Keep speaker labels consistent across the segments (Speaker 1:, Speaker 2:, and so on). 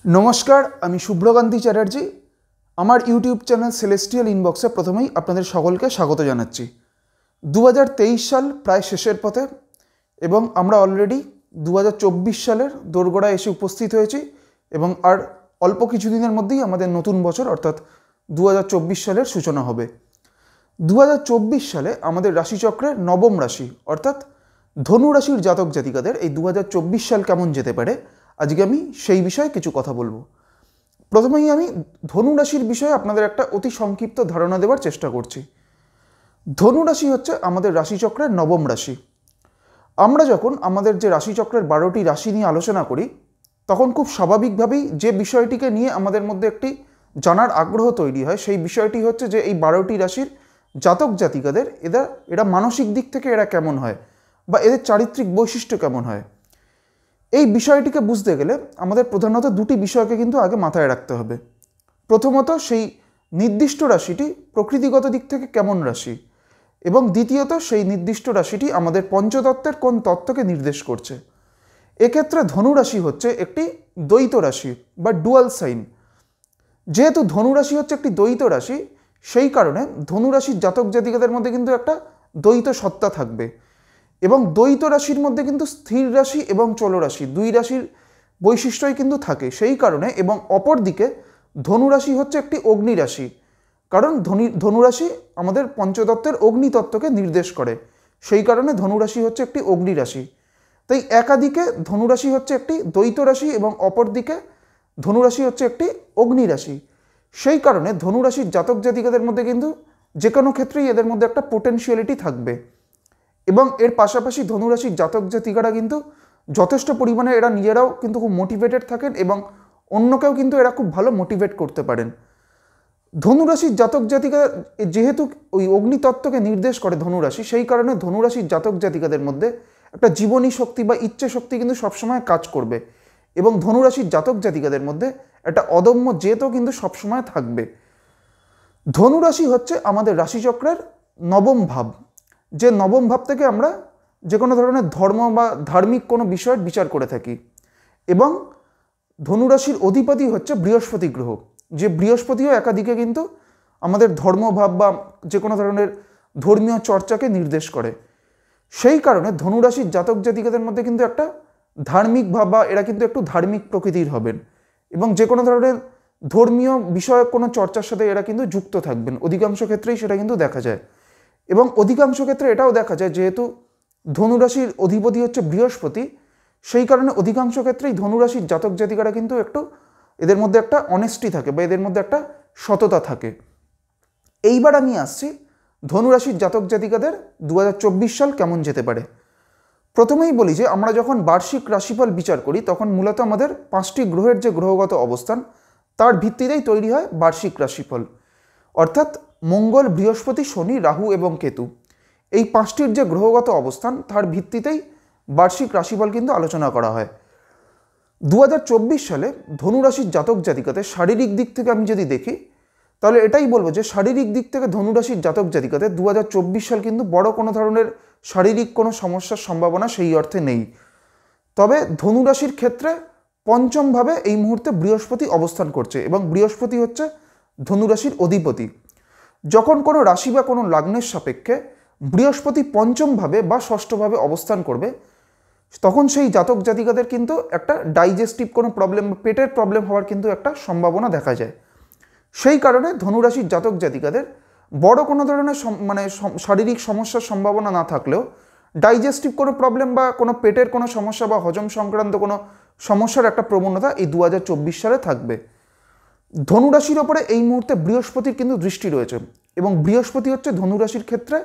Speaker 1: नमस्कार आमी शुभ्रकांती चैटार्जी आमार यूट्यूब चैनल सेलेस्टियल इनबक्से प्रथमेई आपनादेर सकलके स्वागत जानाच्छि। 2023 साल प्राय शेषेर पथे एबं आमरा अलरेडी 2024 सालेर दोरगोड़ाय एसे उपस्थित हयेछि एबं आर अल्प किछुदिनेर मध्येई आमादेर नतून बछर अर्थात 2024 सालेर सूचना होबे। 2024 साले आमादेर राशिचक्रेर नवम राशि अर्थात धनु राशिर जातक जातिकादेर এই 2024 साल केमन जेते पारे আজকে আমি সেই বিষয়ে কিছু কথা বলবো। প্রথমেই আমি ধনু রাশির বিষয়ে আপনাদের একটা অতি সংক্ষিপ্ত ধারণা দেওয়ার চেষ্টা করছি। ধনু রাশি হচ্ছে আমাদের রাশিচক্রের নবম রাশি। আমরা যখন আমাদের যে রাশিচক্রের 12টি রাশি নিয়ে আলোচনা করি তখন খুব স্বাভাবিকভাবেই যে বিষয়টিকে নিয়ে আমাদের মধ্যে একটি জানার আগ্রহ তৈরি হয় সেই বিষয়টি হচ্ছে যে এই 12টি রাশির জাতক জাতিকাদের এরা মানসিক দিক থেকে এরা কেমন হয় বা এদের চারিত্রিক বৈশিষ্ট্য কেমন হয়। এই বিষয়টিকে বুঝতে গেলে আমাদের প্রধানত দুটি বিষয়কে কিন্তু আগে মাথায় রাখতে হবে। প্রথমত সেই নির্দিষ্ট রাশিটি প্রকৃতিগত দিক থেকে কেমন রাশি এবং দ্বিতীয়ত সেই নির্দিষ্ট রাশিটি আমাদের পঞ্চতত্ত্বের কোন তত্ত্বকে নির্দেশ করছে। এক্ষেত্রে ধনু রাশি হচ্ছে একটি দ্বৈত রাশি বা ডুয়াল সাইন। যেহেতু ধনু রাশি হচ্ছে একটি দ্বৈত রাশি সেই কারণে ধনু রাশির জাতক জাতিকাদের মধ্যে কিন্তু একটা দ্বৈত সত্তা থাকবে এবং দ্বৈত রাশির মধ্যে কিন্তু স্থির রাশি এবং চল রাশি দুই রাশির বৈশিষ্ট্যই কিন্তু থাকে। সেই কারণে এবং অপরদিকে ধনু রাশি হচ্ছে একটি অগ্নি রাশি, কারণ ধনু রাশি আমাদের পঞ্চতত্ত্বের অগ্নিতত্ত্বকে নির্দেশ করে, সেই কারণে ধনু রাশি হচ্ছে একটি অগ্নি রাশি। তাই একাদিকে ধনু রাশি হচ্ছে একটি দ্বৈত রাশি এবং অপরদিকে ধনু রাশি হচ্ছে একটি অগ্নি রাশি। সেই কারণে ধনু রাশির জাতক জাতিকাদের মধ্যে কিন্তু যে কোনো ক্ষেত্রেই এদের মধ্যে একটা পোটেনশিয়ালিটি থাকবে এবং এর পাশাপাশি ধনুরাশির জাতক জাতিকারা কিন্তু যথেষ্ট পরিমাণে এরা নিজেরাও কিন্তু খুব মোটিভেটেড থাকেন এবং অন্যকেও কিন্তু এরা খুব ভালো মোটিভেট করতে পারেন। ধনুরাশির জাতক জাতিকা যেহেতু ওই অগ্নিতত্ত্বকে নির্দেশ করে ধনুরাশি, সেই কারণে ধনুরাশির জাতক জাতিকাদের মধ্যে একটা জীবনী শক্তি বা ইচ্ছে শক্তি কিন্তু সবসময় কাজ করবে এবং ধনুরাশির জাতক জাতিকাদের মধ্যে একটা অদম্য জেদও কিন্তু সবসময় থাকবে। ধনুরাশি হচ্ছে আমাদের রাশিচক্রের নবম ভাব, যে নবম ভাব থেকে আমরা যে কোনো ধরনের ধর্ম বা ধার্মিক কোনো বিষয়ের বিচার করে থাকি এবং ধনুরাশির অধিপতি হচ্ছে বৃহস্পতি গ্রহ, যে বৃহস্পতিও একাদিকে কিন্তু আমাদের ধর্মভাব বা যে কোনো ধরনের ধর্মীয় চর্চাকে নির্দেশ করে। সেই কারণে ধনুরাশির জাতক জাতিকাদের মধ্যে কিন্তু একটা ধার্মিক ভাব বা এরা কিন্তু একটু ধার্মিক প্রকৃতির হবেন এবং যে কোনো ধরনের ধর্মীয় বিষয়ক কোনো চর্চার সাথে এরা কিন্তু যুক্ত থাকবেন। অধিকাংশ ক্ষেত্রেই সেটা কিন্তু দেখা যায় এবং অধিকাংশ ক্ষেত্রে এটাও দেখা যায় যেহেতু ধনুরাশির অধিপতি হচ্ছে বৃহস্পতি, সেই কারণে অধিকাংশ ক্ষেত্রেই ধনুরাশির জাতক জাতিকারা কিন্তু একটু এদের মধ্যে একটা অনেস্টি থাকে বা এদের মধ্যে একটা সততা থাকে। এইবার আমি আসছি ধনুরাশির জাতক জাতিকাদের 2024 সাল কেমন যেতে পারে। প্রথমেই বলি যে আমরা যখন বার্ষিক রাশিফল বিচার করি তখন মূলত আমাদের 5টি গ্রহের যে গ্রহগত অবস্থান তার ভিত্তিতেই তৈরি হয় বার্ষিক রাশিফল, অর্থাৎ মঙ্গল, বৃহস্পতি, শনি, রাহু এবং কেতু এই 5টির যে গ্রহগত অবস্থান তার ভিত্তিতেই বার্ষিক রাশিফল কিন্তু আলোচনা করা হয়। 2024 সালে ধনুরাশির জাতক জাতিকাদের শারীরিক দিক থেকে আমি যদি দেখি তাহলে এটাই বলবো যে শারীরিক দিক থেকে ধনুরাশির জাতক জাতিকাদের 2024 সাল কিন্তু বড় কোনো ধরনের শারীরিক কোনো সমস্যার সম্ভাবনা সেই অর্থে নেই। তবে ধনুরাশির ক্ষেত্রে পঞ্চমভাবে এই মুহূর্তে বৃহস্পতি অবস্থান করছে এবং বৃহস্পতি হচ্ছে ধনুরাশির অধিপতি। যখন কোনো রাশি বা কোনো লগ্নের সাপেক্ষে বৃহস্পতি পঞ্চমভাবে বা ষষ্ঠভাবে অবস্থান করবে তখন সেই জাতক জাতিকাদের কিন্তু একটা ডাইজেস্টিভ কোনো প্রবলেম বা পেটের প্রবলেম হওয়ার কিন্তু একটা সম্ভাবনা দেখা যায়। সেই কারণে ধনুরাশির জাতক জাতিকাদের বড় কোনো ধরনের শারীরিক সমস্যার সম্ভাবনা না থাকলেও ডাইজেস্টিভ কোনো প্রবলেম বা কোনো পেটের কোনো সমস্যা বা হজম সংক্রান্ত কোনো সমস্যার একটা প্রবণতা এই 2024 সালে থাকবে। ধনুরাশির ওপরে এই মুহূর্তে বৃহস্পতির কিন্তু দৃষ্টি রয়েছে এবং বৃহস্পতি হচ্ছে ধনুরাশির ক্ষেত্রে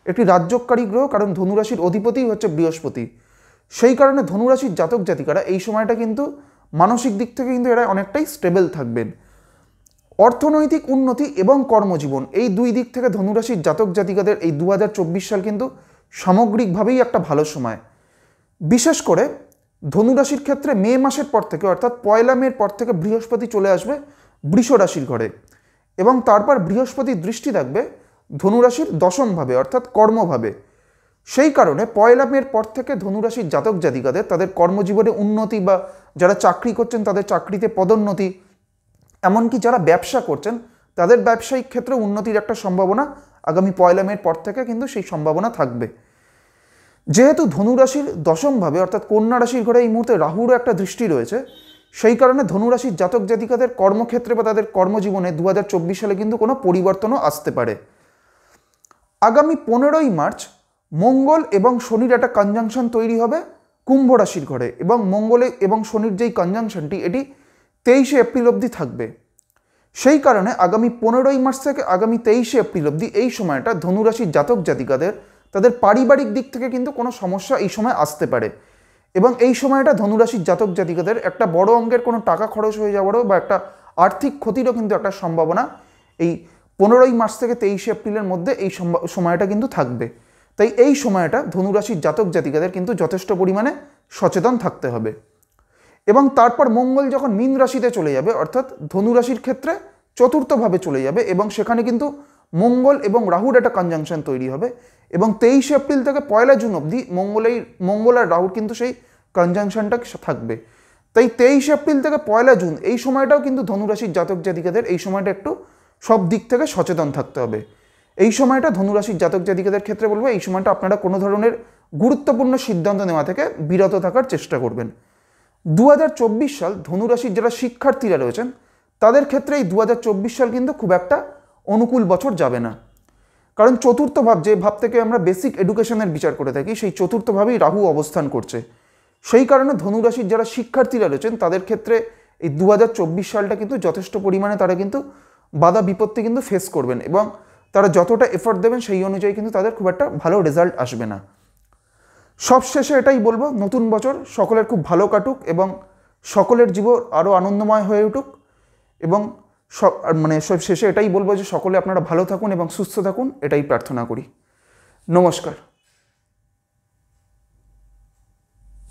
Speaker 1: একটি রাজ্যকারী গ্রহ, কারণ ধনুরাশির অধিপতিই হচ্ছে বৃহস্পতি। সেই কারণে ধনুরাশির জাতক জাতিকারা এই সময়টা কিন্তু মানসিক দিক থেকে কিন্তু এরা অনেকটাই স্টেবল থাকবেন। অর্থনৈতিক উন্নতি এবং কর্মজীবন এই দুই দিক থেকে ধনুরাশির জাতক জাতিকাদের এই 2024 সাল কিন্তু সামগ্রিকভাবেই একটা ভালো সময়। বিশেষ করে ধনুরাশির ক্ষেত্রে মে মাসের পর থেকে অর্থাৎ 1 মের পর থেকে বৃহস্পতি চলে আসবে বৃষ রাশির ঘরে এবং তারপর বৃহস্পতির দৃষ্টি থাকবে ধনুরাশির দশমভাবে অর্থাৎ কর্মভাবে। সেই কারণে 1 মের পর থেকে ধনুরাশির জাতক জাতিকাদের তাদের কর্মজীবনে উন্নতি বা যারা চাকরি করছেন তাদের চাকরিতে পদোন্নতি, এমনকি যারা ব্যবসা করছেন তাদের ব্যবসায়িক ক্ষেত্রে উন্নতির একটা সম্ভাবনা আগামী 1 মের পর থেকে কিন্তু সেই সম্ভাবনা থাকবে। যেহেতু ধনুরাশির দশমভাবে অর্থাৎ কন্যা রাশির ঘরে এই মুহূর্তে রাহুরও একটা দৃষ্টি রয়েছে, সেই কারণে ধনুরাশির জাতক জাতিকাদের কর্মক্ষেত্রে বা তাদের কর্মজীবনে 2024 সালে কিন্তু কোনো পরিবর্তনও আসতে পারে। আগামী 15ই মার্চ মঙ্গল এবং শনির একটা কনজাংশন তৈরি হবে কুম্ভ রাশির ঘরে, এবং মঙ্গলে এবং শনির যেই কনজাংশনটি এটি 23শে এপ্রিল অবধি থাকবে। সেই কারণে আগামী 15ই মার্চ থেকে আগামী 23শে এপ্রিল অবধি এই সময়টা ধনুরাশির জাতক জাতিকাদের তাদের পারিবারিক দিক থেকে কিন্তু কোনো সমস্যা এই সময় আসতে পারে, এবং এই সময়টা ধনুরাশির জাতক জাতিকাদের একটা বড় অঙ্কের কোনো টাকা খরচ হয়ে যাওয়ারও বা একটা আর্থিক ক্ষতিরও কিন্তু একটা সম্ভাবনা এই 15ই মার্চ থেকে 23শে এপ্রিলের মধ্যে এই সময়টা কিন্তু থাকবে। তাই এই সময়টা ধনুরাশির জাতক জাতিকাদের কিন্তু যথেষ্ট পরিমাণে সচেতন থাকতে হবে। এবং তারপর মঙ্গল যখন মীন রাশিতে চলে যাবে অর্থাৎ ধনুরাশির ক্ষেত্রে চতুর্থভাবে চলে যাবে, এবং সেখানে কিন্তু মঙ্গল এবং রাহুর একটা কনজাংশন তৈরি হবে, এবং 23শে এপ্রিল থেকে 1 জুন অবধি মঙ্গল আর রাহুর কিন্তু সেই কনজাংশনটা থাকবে। তাই 23শে এপ্রিল থেকে 1 জুন এই সময়টাও কিন্তু ধনুরাশির জাতক জাতিকাদের এই সময়টা একটু সব দিক থেকে সচেতন থাকতে হবে। এই সময়টা ধনুরাশির জাতক জাতিকাদের ক্ষেত্রে বলবো, এই সময়টা আপনারা কোনো ধরনের গুরুত্বপূর্ণ সিদ্ধান্ত নেওয়া থেকে বিরত থাকার চেষ্টা করবেন। 2024 সাল ধনুরাশির যারা শিক্ষার্থীরা রয়েছেন তাদের ক্ষেত্রে এই 2024 সাল কিন্তু খুব একটা অনুকূল বছর যাবে না, কারণ চতুর্থ ভাব, যে ভাব থেকে আমরা বেসিক এডুকেশনের বিচার করে থাকি, সেই চতুর্থ ভাবেই রাহু অবস্থান করছে। সেই কারণে ধনুরাশির যারা শিক্ষার্থীরা রয়েছেন তাদের ক্ষেত্রে এই 2024 সালটা কিন্তু যথেষ্ট পরিমাণে তারা কিন্তু বাধা বিপত্তি কিন্তু ফেস করবেন, এবং তারা যতটা এফোর্ট দেবেন সেই অনুযায়ী কিন্তু তাদের খুব একটা ভালো রেজাল্ট আসবে না। সবশেষে এটাই বলবো, নতুন বছর সকলের খুব ভালো কাটুক এবং সকলের জীবন আরও আনন্দময় হয়ে উঠুক, এবং সব শেষে এটাই বলবো যে সকলে আপনারা ভালো থাকুন এবং সুস্থ থাকুন, এটাই প্রার্থনা করি। নমস্কার।